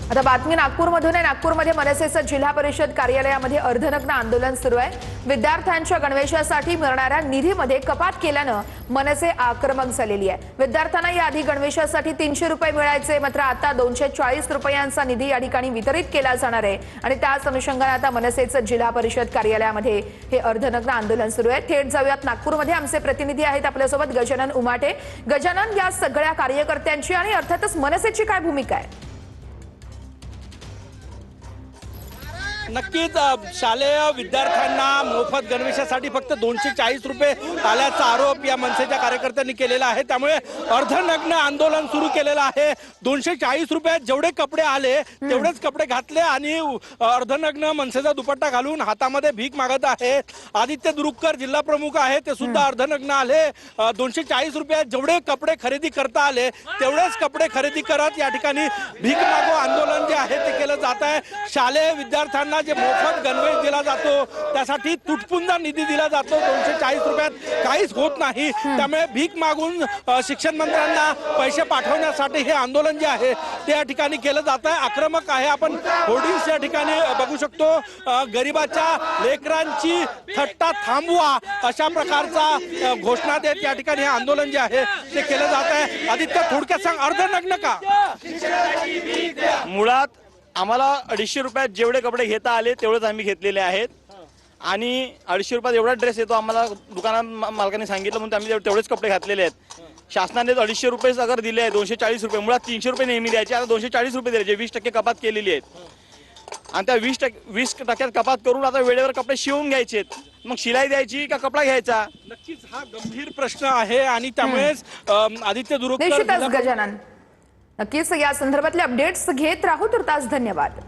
आता बातमी नागपूरमधून आहे। नागपूरमध्ये मनसेचं जिल्हा परिषद कार्यालयामध्ये अर्धनग्न आंदोलन सुरू आहे। विद्यार्थ्यांच्या गणवेशासाठी मिळणाऱ्या निधीमध्ये कपात केल्यानं मनसे आक्रमक झालेली आहे। विद्यार्थ्यांना याआधी गणवेशासाठी 300 रुपये मिळायचे, मात्र आता 240 रुपयांचा निधी या ठिकाणी वितरित केला जाणार आहे आणि त्याच अनुषंगाने आता मनसेचं जिल्हा परिषद कार्यालयामध्ये हे अर्धनग्न आंदोलन सुरू आहे। थेट जाऊयात नागपूरमध्ये, आमचे प्रतिनिधी आहेत आपल्यासोबत गजानन उमाटे। गजानन, या सगळ्या कार्यकर्त्यांची आणि अर्थातच मनसेची काय भूमिका आहे? नक्कीच शालेय विद्यार्थ्यांना मोफत गणवेशासाठी फक्त 240 रुपये आल्याचा आरोप या मनसेच्या कार्यकर्त्यांनी केलेला आहे। त्यामुळे अर्धनग्न आंदोलन सुरू केलेलं आहे। 240 रुपयात जेवढे कपडे आले तेवढेच कपडे घातले आणि अर्धनग्न मनसेचा दुपट्टा घालून हातामध्ये भीक मागत आहेत। आदित्य दुरुक्कर जिल्हा प्रमुख आहे, ते सुद्धा अर्धनग्न आले। 240 रुपयात जेवढे कपडे खरेदी करता आले तेवढेच कपडे खरेदी करत या ठिकाणी भीक मागो आंदोलन जे आहे ते केलं जात आहे। शालेय विद्यार्थ्यांना जे मोफत गणवेश दिला जातो त्यासाठी तुटपुंजा निधी दिला जातो, 240 रुपयात काहीच होत नाही। त्यामुळे भीक मागून शिक्षण मंत्र्यांना पैसे पाठवण्यासाठी हे आंदोलन जे आहे ते या ठिकाणी केलं जात आहे, आक्रमक आहे। आपण होर्डिंग्स या ठिकाणी बघू शकतो, गरिबाच्या लेकरांची थट्टा थांबवा अशा प्रकारचा घोषणा देत या ठिकाणी हे आंदोलन जे आहे ते केलं जात आहे। आदित्य, थोडक्यात सांग, अर्धनग्न का? मुळात आम्हाला 250 रुपयात जेवढे कपडे घेता आले तेवढेच आम्ही घेतलेले आहेत आणि 250 रुपयात एवढा ड्रेस येतो आम्हाला दुकानात मालकाने सांगितलं म्हणून आम्ही तेवढेच कपडे घातलेले आहेत। शासनाने 250 रुपये अगर दिले आहे, 240 रुपये, मुळात 300 रुपये नेहमी द्यायचे, आता 240 रुपये दिले, जे 20% कपात केलेली आहेत आणि त्या 20% कपात करून आता वेळेवर कपडे शिवून घ्यायचे, मग शिलाई द्यायची का कपडा घ्यायचा? नक्कीच हा गंभीर प्रश्न आहे आणि त्यामुळेच आदित्य दुरुक्कर निश्चितच गजानन, नक्कीच या संदर्भातले अपडेट्स घेत राहू। तर तास धन्यवाद।